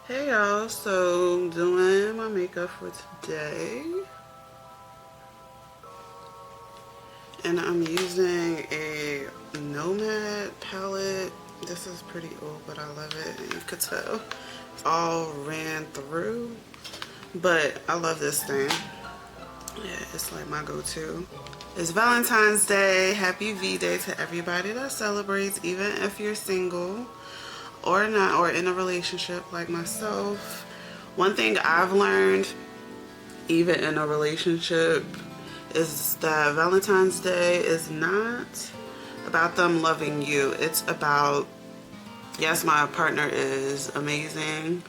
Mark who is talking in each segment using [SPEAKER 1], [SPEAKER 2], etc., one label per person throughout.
[SPEAKER 1] Hey y'all, so doing my makeup for today, and I'm using a Nomad palette. This is pretty old, but I love it, and you could tell it's all ran through, but I love this thing. Yeah, it's like my go-to. It's Valentine's Day. Happy V-Day to everybody that celebrates, even if you're single or not, or in a relationship like myself. One thing I've learned, even in a relationship, is that Valentine's Day is not about them loving you. It's about, yes, my partner is amazing.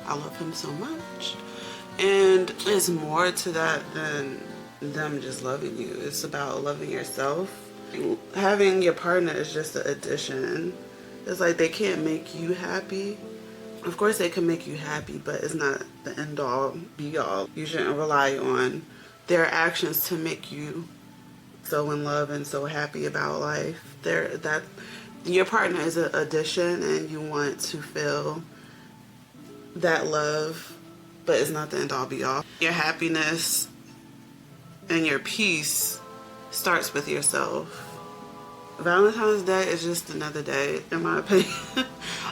[SPEAKER 1] I love him so much. And it's more to that than them just loving you. It's about loving yourself. Having your partner is just an addition. It's like they can't make you happy. Of course they can make you happy, but it's not the end all be all. You shouldn't rely on their actions to make you so in love and so happy about life. Your partner is an addition, and you want to feel that love, but it's not the end all be all. Your happiness and your peace starts with yourself. Valentine's Day is just another day, in my opinion.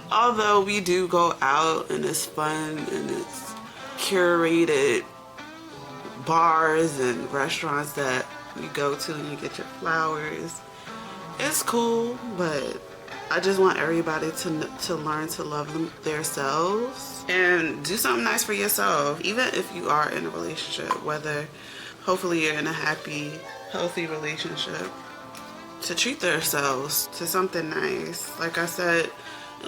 [SPEAKER 1] Although we do go out and it's fun and it's curated bars and restaurants that you go to and you get your flowers. It's cool, but I just want everybody to learn to love themselves and do something nice for yourself, even if you are in a relationship, whether hopefully you're in a happy, healthy relationship, to treat themselves to something nice. Like I said,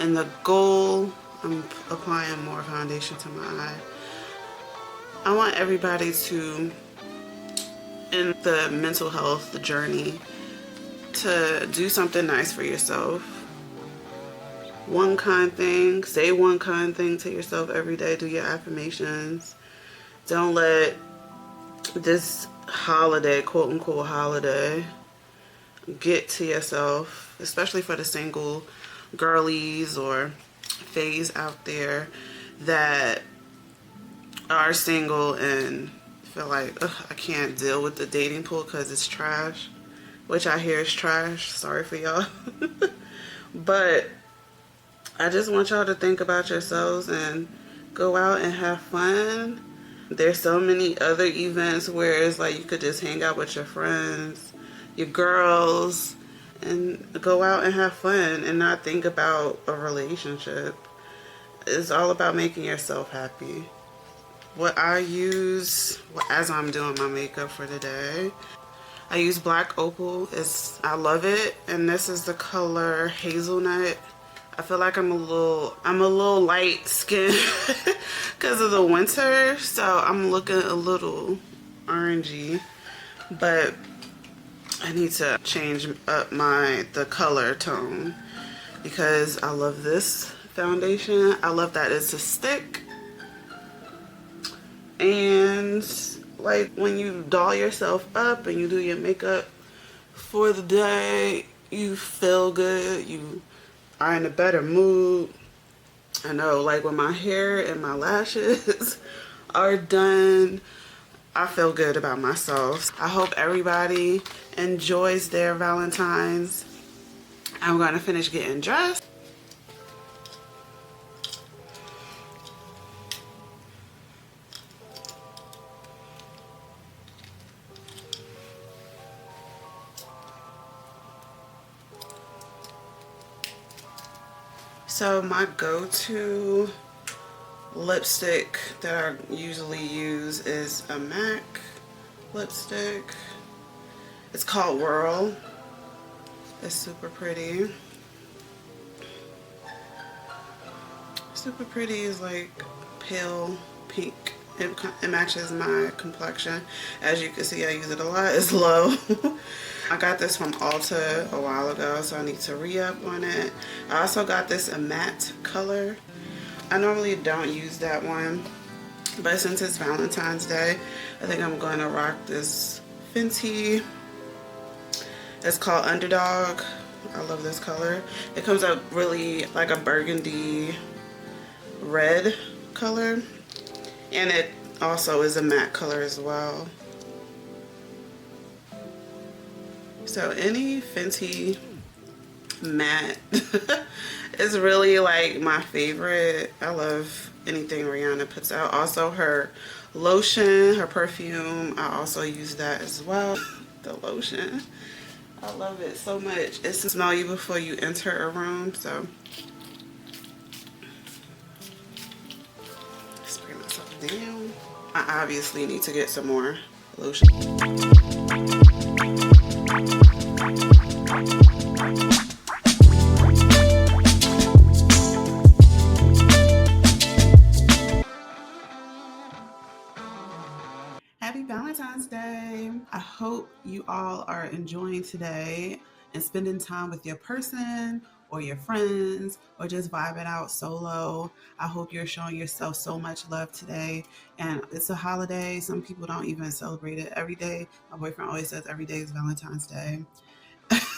[SPEAKER 1] in the goal, I'm applying more foundation to my eye. I want everybody to, in the mental health journey, to do something nice for yourself. One kind thing, say one kind thing to yourself every day. Do your affirmations. Don't let this holiday, quote unquote holiday, get to yourself, especially for the single girlies or fays out there that are single and feel like, ugh, I can't deal with the dating pool because it's trash, which I hear is trash. Sorry for y'all. But I just want y'all to think about yourselves and go out and have fun. There's so many other events where it's like you could just hang out with your friends, your girls, and go out and have fun and not think about a relationship. It's all about making yourself happy. What I use as I'm doing my makeup for today, I use black opal. I love it, and this is the color hazelnut. I feel like I'm a little light skinned because of the winter, so I'm looking a little orangey, but I need to change up the color tone because I love this foundation. I love that it's a stick, and Like when you doll yourself up and you do your makeup for the day, you feel good, you are in a better mood. I know, like when my hair and my lashes are done, I feel good about myself. I hope everybody enjoys their Valentine's. I'm going to finish getting dressed. So my go-to lipstick that I usually use is a MAC lipstick. It's called Whirl. It's super pretty. Super pretty is like pale pink. It matches my complexion. As you can see, I use it a lot. It's low. I got this from Ulta a while ago, so I need to re-up on it. I also got this a matte color. I normally don't use that one, but since it's Valentine's Day, I think I'm going to rock this Fenty. It's called Underdog. I love this color. It comes up really like a burgundy red color, and it also is a matte color as well. So any Fenty matte is really like my favorite. I love anything Rihanna puts out. Also her lotion, her perfume, I also use that as well. The lotion, I love it so much. It smells you before you enter a room, so spray myself down. I obviously need to get some more lotion. Happy Valentine's Day. I hope you all are enjoying today and spending time with your person or your friends or just vibing out solo. I hope you're showing yourself so much love today. And it's a holiday. Some people don't even celebrate it every day. My boyfriend always says every day is Valentine's Day.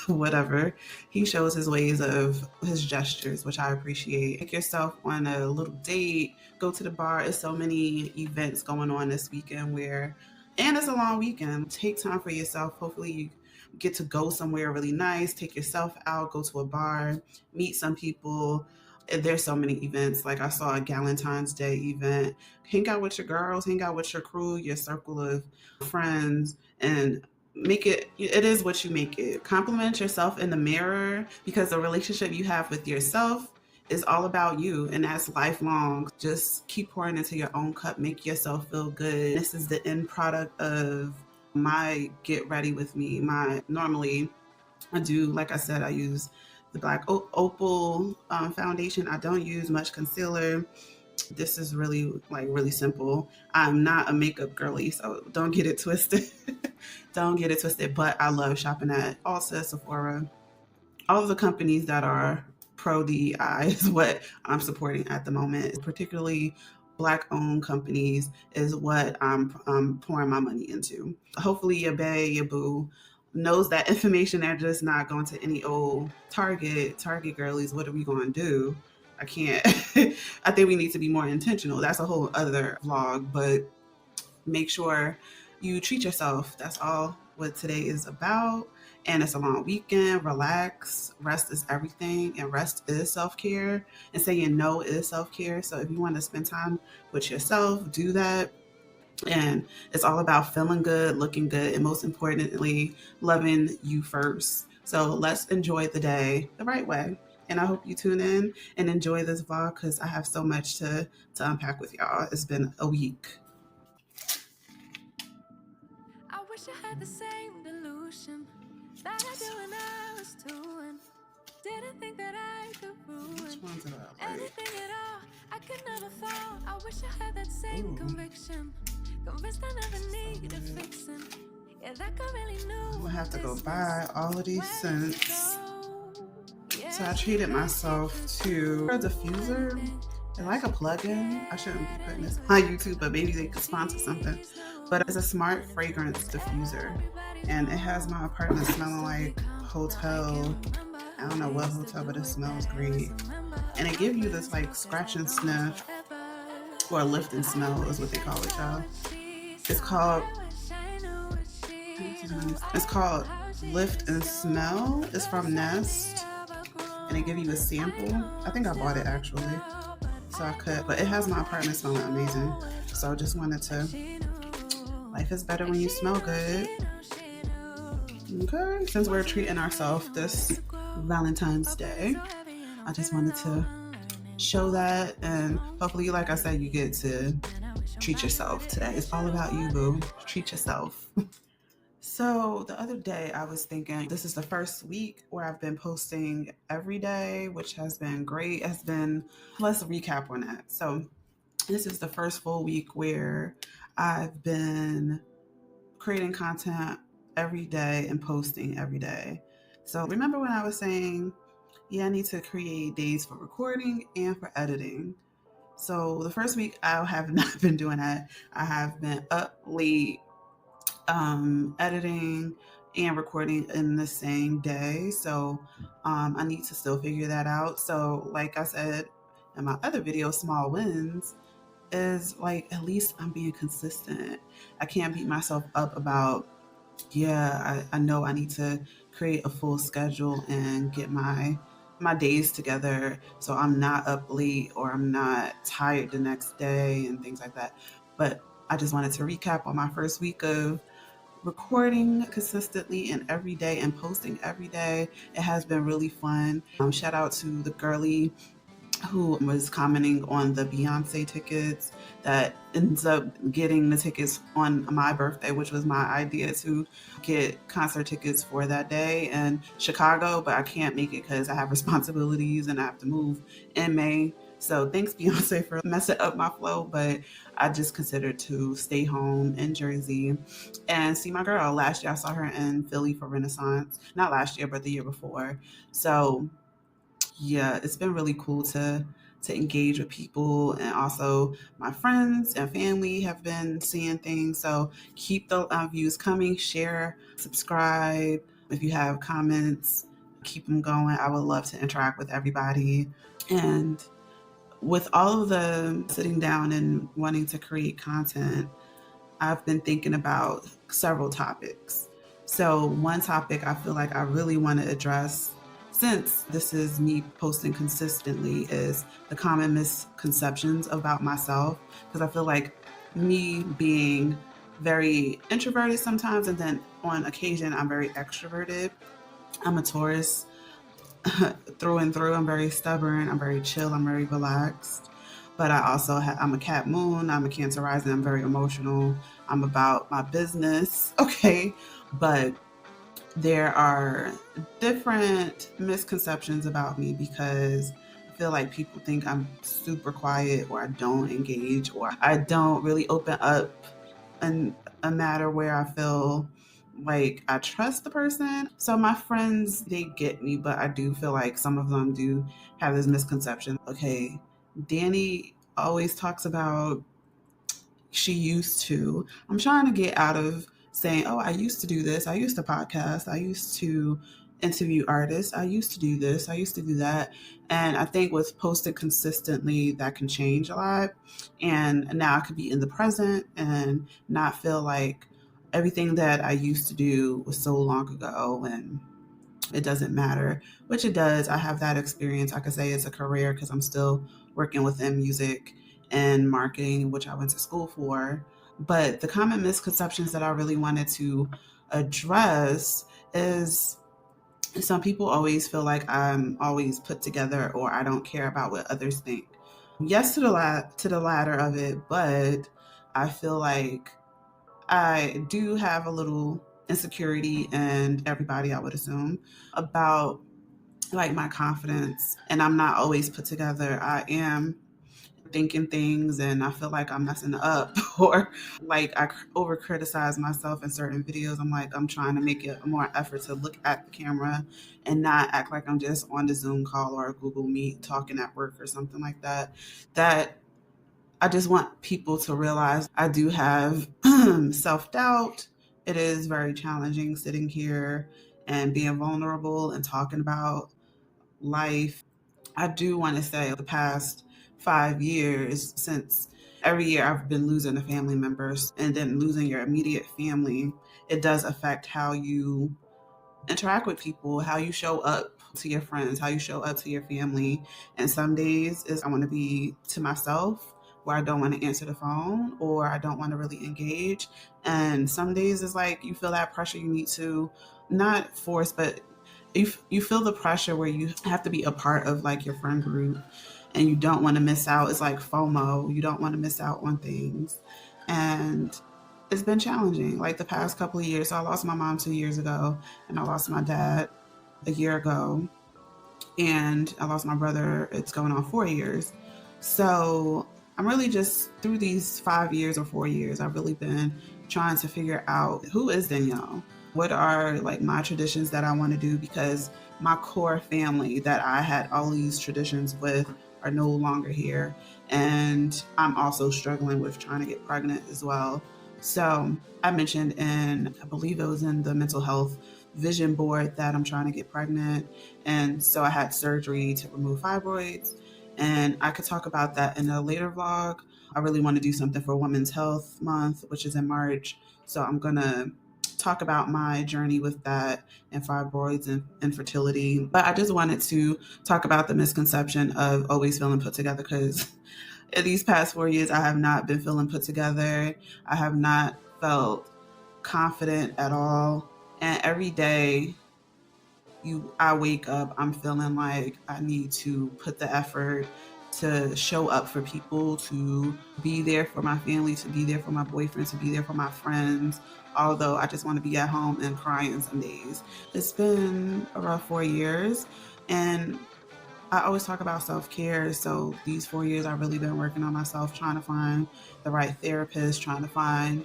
[SPEAKER 1] Whatever. He shows his ways of his gestures, which I appreciate. Take yourself on a little date, go to the bar. There's so many events going on this weekend and it's a long weekend. Take time for yourself. Hopefully you get to go somewhere really nice, take yourself out, go to a bar, meet some people. There's so many events. Like I saw a Valentine's Day event. Hang out with your girls, hang out with your crew, your circle of friends, and make it is what you make it. Compliment yourself in the mirror, because the relationship you have with yourself is all about you, and that's lifelong. Just keep pouring into your own cup, make yourself feel good. This is the end product of my get ready with me. Normally I do, like I said, I use the black opal foundation. I don't use much concealer. This is really simple. I'm not a makeup girly, so don't get it twisted. Don't get it twisted, but I love shopping at Ulta, Sephora. All of the companies that are pro DEI is what I'm supporting at the moment. Particularly Black-owned companies is what I'm pouring my money into. Hopefully your bae, your boo, knows that information. They're just not going to any old Target girlies. What are we going to do? I can't. I think we need to be more intentional. That's a whole other vlog, but make sure you treat yourself. That's all what today is about. And it's a long weekend. Relax. Rest is everything, and rest is self-care, and saying no is self-care. So if you want to spend time with yourself, do that. And it's all about feeling good, looking good, and most importantly, loving you first. So let's enjoy the day the right way. And I hope you tune in and enjoy this vlog, because I have so much to unpack with y'all. It's been a week. I wish I had the same delusion that I do when I was doing. Didn't think that I could ruin anything at all. I could never fall. I wish I had that same conviction. Convinced I never need a fixing. Yeah, that girl really knew. I'm gonna have to go buy all of these scents. So I treated myself to Pura Diffuser. They're like a plug-in. I shouldn't be putting this on YouTube, but maybe they could sponsor something. but it's a smart fragrance diffuser. And it has my apartment smelling like hotel. I don't know what hotel, but it smells great. And it gives you this like scratch and sniff, or lift and smell is what they call it, y'all. It's called it's called Lift and Smell. It's from Nest, and they give you a sample. I think I bought it actually, so I could. But it has my apartment smelling amazing. So I just wanted to. Life is better when you smell good. Okay, since we're treating ourselves this Valentine's Day, I just wanted to show that, and hopefully, like I said, you get to treat yourself today. It's all about you, boo. Treat yourself. So the other day I was thinking, this is the first week where I've been posting every day, which has been great. Let's recap on that. So this is the first full week where I've been creating content every day and posting every day. So remember when I was saying, yeah, I need to create days for recording and for editing. So the first week I have not been doing that. I have been up late editing and recording in the same day. So I need to still figure that out. So like I said in my other video, small wins is like, at least I'm being consistent. I can't beat myself up about, yeah, I know I need to create a full schedule and get my days together so I'm not up late or I'm not tired the next day and things like that. But I just wanted to recap on my first week of recording consistently and every day and posting every day. It has been really fun. Shout out to the girly who was commenting on the Beyonce tickets that ends up getting the tickets on my birthday, which was my idea to get concert tickets for that day in Chicago, but I can't make it because I have responsibilities and I have to move in May. So thanks Beyonce for messing up my flow, but I just considered to stay home in Jersey and see my girl. Last year I saw her in Philly for Renaissance. Not last year, but the year before. So yeah, it's been really cool to engage with people, and also my friends and family have been seeing things. So keep the views coming, share, subscribe. If you have comments, keep them going. I would love to interact with everybody. And with all of the sitting down and wanting to create content, I've been thinking about several topics. So, one topic I feel like I really want to address, since this is me posting consistently, is the common misconceptions about myself. Because I feel like me being very introverted sometimes, and then on occasion, I'm very extroverted. I'm a Taurus through and through. I'm very stubborn. I'm very chill. I'm very relaxed. But I'm a cat moon. I'm a Cancer rising. I'm very emotional. I'm about my business. Okay. But there are different misconceptions about me because I feel like people think I'm super quiet, or I don't engage, or I don't really open up in a matter where I feel like I trust the person. So my friends, they get me, but I do feel like some of them do have this misconception. Okay, Dani always talks about she used to. I'm trying to get out of saying, oh, I used to do this. I used to podcast. I used to interview artists. I used to do this. I used to do that. And I think with posting consistently, that can change a lot. And now I could be in the present and not feel like everything that I used to do was so long ago and it doesn't matter, which it does. I have that experience. I could say it's a career because I'm still working within music and marketing, which I went to school for. But the common misconceptions that I really wanted to address is some people always feel like I'm always put together or I don't care about what others think. Yes, to the latter of it, but I feel like I do have a little insecurity, and everybody, I would assume, about like my confidence, and I'm not always put together. I am thinking things and I feel like I'm messing up or like I over criticize myself in certain videos. I'm like, I'm trying to make it more effort to look at the camera and not act like I'm just on the Zoom call or a Google Meet talking at work or something like that. That I just want people to realize I do have self-doubt. It is very challenging sitting here and being vulnerable and talking about life. I do want to say the past 5 years, since every year I've been losing a family members and then losing your immediate family, it does affect how you interact with people, how you show up to your friends, how you show up to your family. And some days is I want to be to myself where I don't want to answer the phone or I don't want to really engage. And some days is like you feel that pressure, you need to not force, but you feel the pressure where you have to be a part of like your friend group and you don't want to miss out. It's like FOMO. You don't want to miss out on things. And it's been challenging. Like the past couple of years, so I lost my mom 2 years ago, and I lost my dad a year ago, and I lost my brother. It's going on 4 years. So I'm really just through these 5 years or 4 years, I've really been trying to figure out who is Danielle. What are like my traditions that I want to do because my core family that I had all these traditions with are no longer here. And I'm also struggling with trying to get pregnant as well. So I mentioned in, I believe it was in the mental health vision board that I'm trying to get pregnant. And so I had surgery to remove fibroids. And I could talk about that in a later vlog. I really want to do something for Women's Health Month, which is in March. So I'm going to talk about my journey with that and fibroids and infertility. But I just wanted to talk about the misconception of always feeling put together because in these past 4 years, I have not been feeling put together. I have not felt confident at all. And every day I wake up, I'm feeling like I need to put the effort to show up for people, to be there for my family, to be there for my boyfriend, to be there for my friends. Although I just want to be at home and crying some days. It's been a rough 4 years, and I always talk about self-care. So these 4 years, I've really been working on myself, trying to find the right therapist, trying to find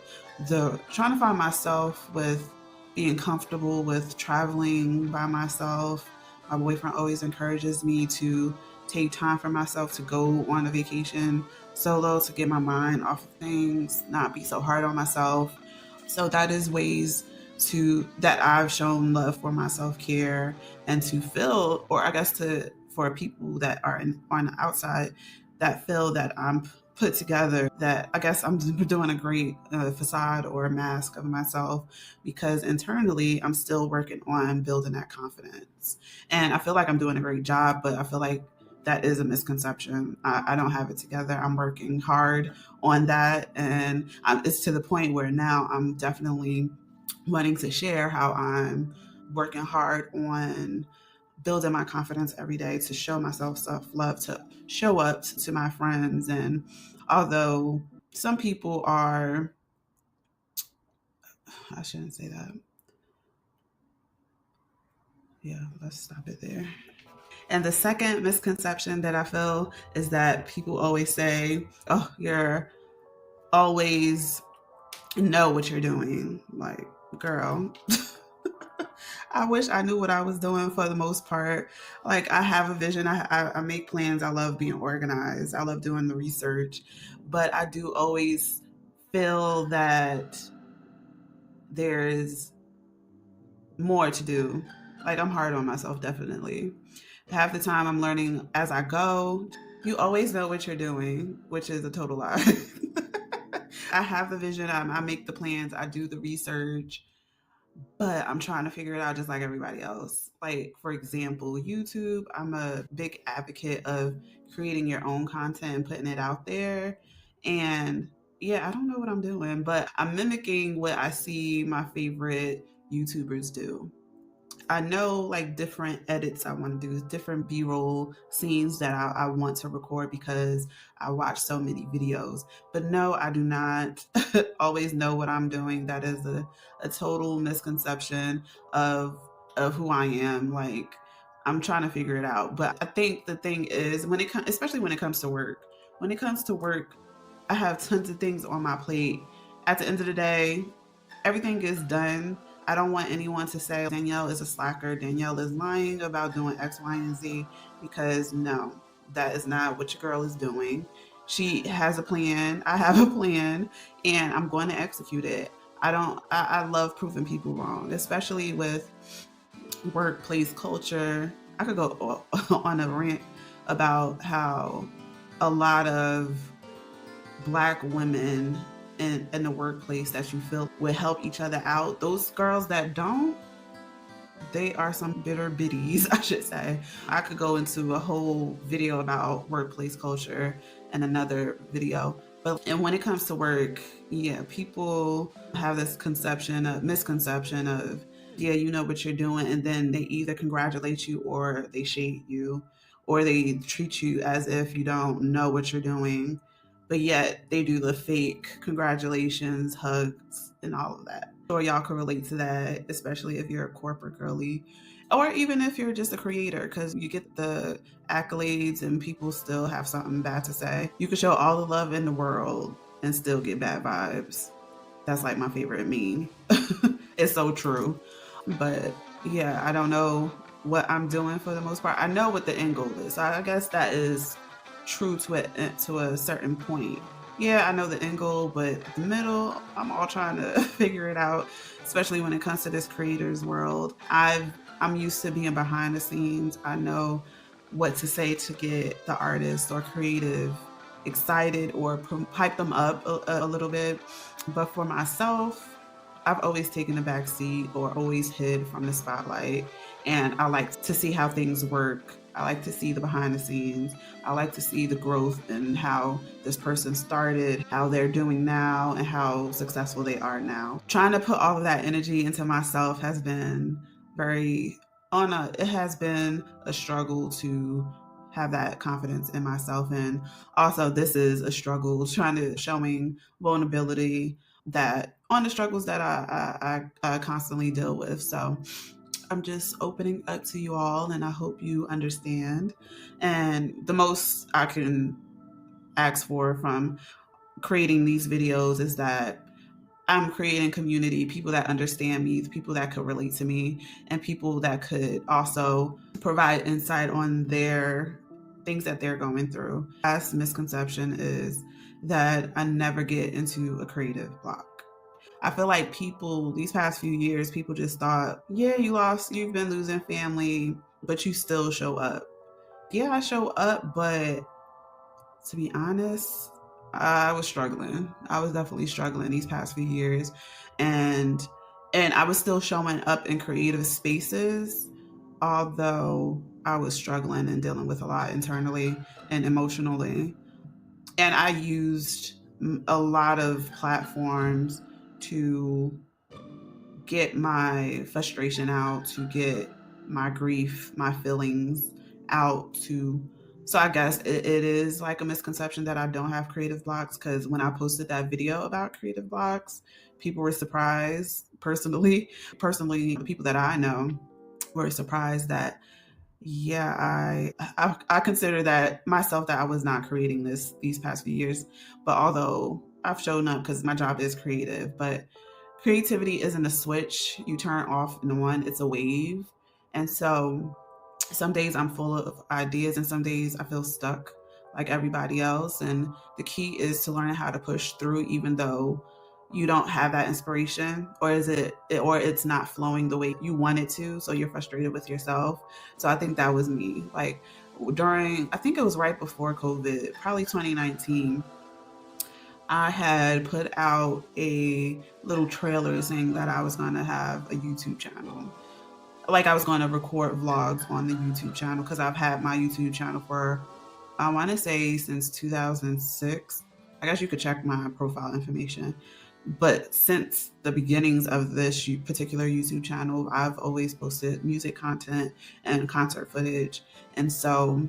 [SPEAKER 1] myself with being comfortable with traveling by myself. My boyfriend always encourages me to take time for myself to go on a vacation solo to get my mind off of things, not be so hard on myself. So that is ways to that I've shown love for my self-care and to feel, or I guess to for people that are on the outside that feel that I'm put together, that I guess I'm doing a great facade or a mask of myself because internally I'm still working on building that confidence. And I feel like I'm doing a great job, but I feel like that is a misconception. I don't have it together. I'm working hard on that. And it's to the point where now I'm definitely wanting to share how I'm working hard on building my confidence every day to show myself self love, to show up to my friends. And although some people are, I shouldn't say that. Yeah, let's stop it there. And the second misconception that I feel is that people always say, oh, you're always know what you're doing. Like, girl, I wish I knew what I was doing for the most part. Like I have a vision. I make plans. I love being organized. I love doing the research. But I do always feel that there's more to do. Like I'm hard on myself, definitely. Half the time I'm learning as I go. You always know what you're doing, which is a total lie. I have the vision. I make the plans. I do the research. But I'm trying to figure it out just like everybody else. Like, for example, YouTube, I'm a big advocate of creating your own content and putting it out there. And yeah, I don't know what I'm doing, but I'm mimicking what I see my favorite YouTubers do. I know like different edits I want to do, different B-roll scenes that I want to record because I watch so many videos. But no, I do not always know what I'm doing. That is a total misconception of who I am. Like I'm trying to figure it out. But I think the thing is when it comes, especially when it comes to work, when it comes to work, I have tons of things on my plate. At the end of the day, everything is done. I don't want anyone to say Danielle is a slacker, Danielle is lying about doing X, Y, and Z, because no, that is not what your girl is doing. She has a plan. I have a plan, and I'm going to execute it. I love proving people wrong, especially with workplace culture. I could go on a rant about how a lot of Black women in the workplace that you feel would help each other out. Those girls that don't, they are some bitter biddies, I should say. I could go into a whole video about workplace culture and another video. And when it comes to work, yeah, people have this misconception of, yeah, you know what you're doing. And then they either congratulate you or they shade you or they treat you as if you don't know what you're doing. But yet they do the fake congratulations, hugs, and all of that. Sure, y'all can relate to that, especially if you're a corporate girly, or even if you're just a creator, because you get the accolades and people still have something bad to say. You can show all the love in the world and still get bad vibes. That's like my favorite meme. It's so true. But yeah, I don't know what I'm doing for the most part. I know what the end goal is. I guess that is true to a certain point. Yeah, I know the end goal, but the middle, I'm all trying to figure it out, especially when it comes to this creators world. I'm used to being behind the scenes. I know what to say to get the artist or creative excited or hype them up a little bit. But for myself, I've always taken a back seat or always hid from the spotlight. And I like to see how things work. I like to see the behind the scenes. I like to see the growth and how this person started, how they're doing now, and how successful they are now. Trying to put all of that energy into myself has been it has been a struggle to have that confidence in myself. And also, this is a struggle trying to showing vulnerability that on the struggles that I constantly deal with. So I'm just opening up to you all, and I hope you understand. And the most I can ask for from creating these videos is that I'm creating community, people that understand me, people that could relate to me, and people that could also provide insight on their things that they're going through. Last misconception is that I never get into a creative block. I feel like people, these past few years, people just thought, yeah, you've been losing family, but you still show up. Yeah, I show up, but to be honest, I was struggling. I was definitely struggling these past few years. And I was still showing up in creative spaces, although I was struggling and dealing with a lot internally and emotionally. And I used a lot of platforms to get my frustration out, to get my grief, my feelings out to. So I guess it is like a misconception that I don't have creative blocks, because when I posted that video about creative blocks, people were surprised. Personally, the people that I know were surprised that yeah, I consider that myself that I was not creating these past few years. But although I've shown up because my job is creative, but creativity isn't a switch you turn off and on, it's a wave. And so some days I'm full of ideas and some days I feel stuck like everybody else. And the key is to learn how to push through even though you don't have that inspiration, or it's not flowing the way you want it to, so you're frustrated with yourself. So I think that was me. Like during, I think it was right before COVID, probably 2019, I had put out a little trailer saying that I was going to have a YouTube channel. Like I was going to record vlogs on the YouTube channel, because I've had my YouTube channel for, I want to say, since 2006. I guess you could check my profile information. But since the beginnings of this particular YouTube channel, I've always posted music content and concert footage. And so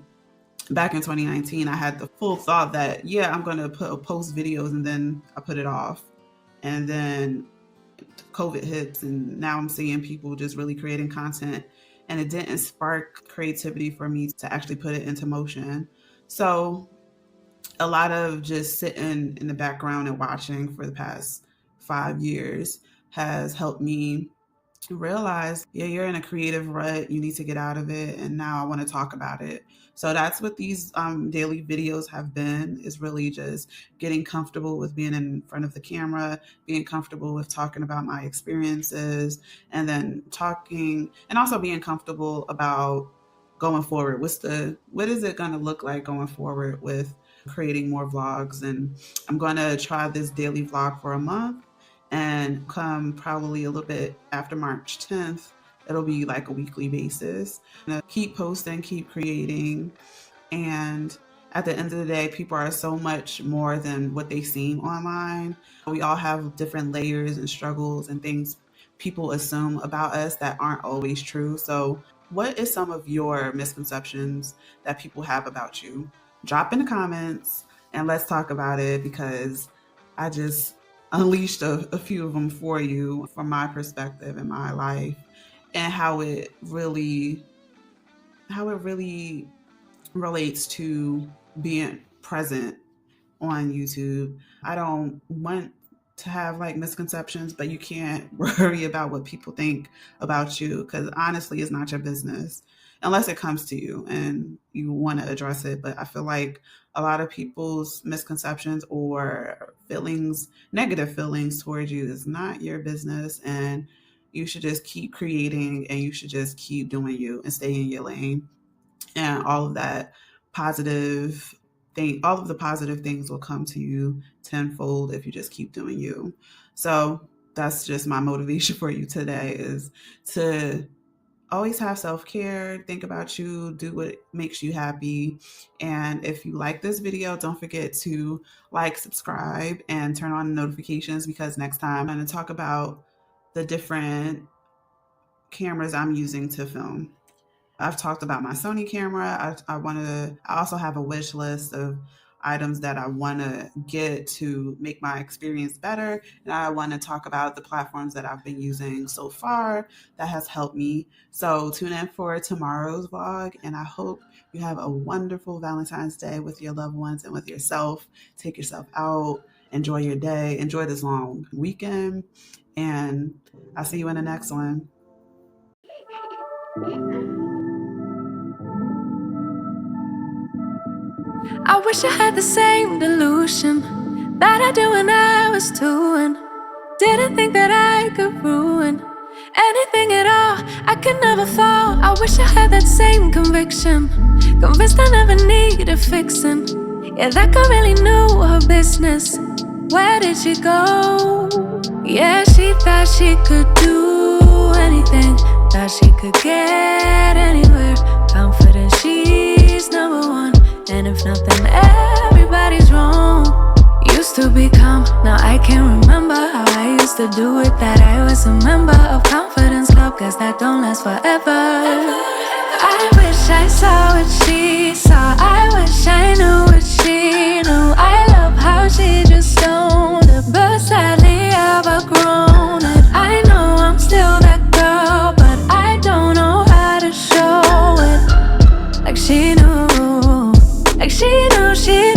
[SPEAKER 1] back in 2019, I had the full thought that, yeah, I'm going to post videos, and then I put it off. And then COVID hits, and now I'm seeing people just really creating content, and it didn't spark creativity for me to actually put it into motion. So a lot of just sitting in the background and watching for the past 5 years has helped me realize, yeah, you're in a creative rut, you need to get out of it, and now I want to talk about it. So that's what these daily videos have been, is really just getting comfortable with being in front of the camera, being comfortable with talking about my experiences, and then talking and also being comfortable about going forward. What is it going to look like going forward with creating more vlogs? And I'm going to try this daily vlog for a month, and come probably a little bit after March 10th, it'll be like a weekly basis. I'm gonna keep posting, keep creating, and at the end of the day, people are so much more than what they seem online. We all have different layers and struggles and things people assume about us that aren't always true. So, what is some of your misconceptions that people have about you? Drop in the comments and let's talk about it, because I just unleashed a few of them for you from my perspective in my life, and how it really relates to being present on YouTube. I don't want to have like misconceptions, but you can't worry about what people think about you, because honestly, it's not your business unless it comes to you and you want to address it. But I feel like a lot of people's misconceptions or feelings, negative feelings towards you, is not your business. And you should just keep creating, and you should just keep doing you and stay in your lane, and all of the positive things will come to you tenfold if you just keep doing you. So that's just my motivation for you today, is to always have self-care, think about you, do what makes you happy. And if you like this video, don't forget to like, subscribe, and turn on notifications, because next time I'm going to talk about the different cameras I'm using to film. I've talked about my Sony camera. I also have a wish list of items that I want to get to make my experience better. And I want to talk about the platforms that I've been using so far that has helped me. So tune in for tomorrow's vlog, and I hope you have a wonderful Valentine's Day with your loved ones and with yourself. Take yourself out, enjoy your day, enjoy this long weekend, and I'll see you in the next one.
[SPEAKER 2] I wish I had the same delusion that I do when I was 2 and didn't think that I could ruin anything at all. I could never fall. I wish I had that same conviction, convinced I never needed fixing. Yeah, that girl really knew her business. Where did she go? Yeah, she thought she could do anything, thought she could get anywhere. Confident she's number one, and if nothing, everybody's wrong. Used to be calm, now I can't remember how I used to do it. That I was a member of Confidence Club, guess that don't last forever. I wish I saw what she saw, I wish I knew what she knew. I love how she just owned it, but sadly I've outgrown it. I know I'm still that girl, but I don't know how to show it. Like she knew, she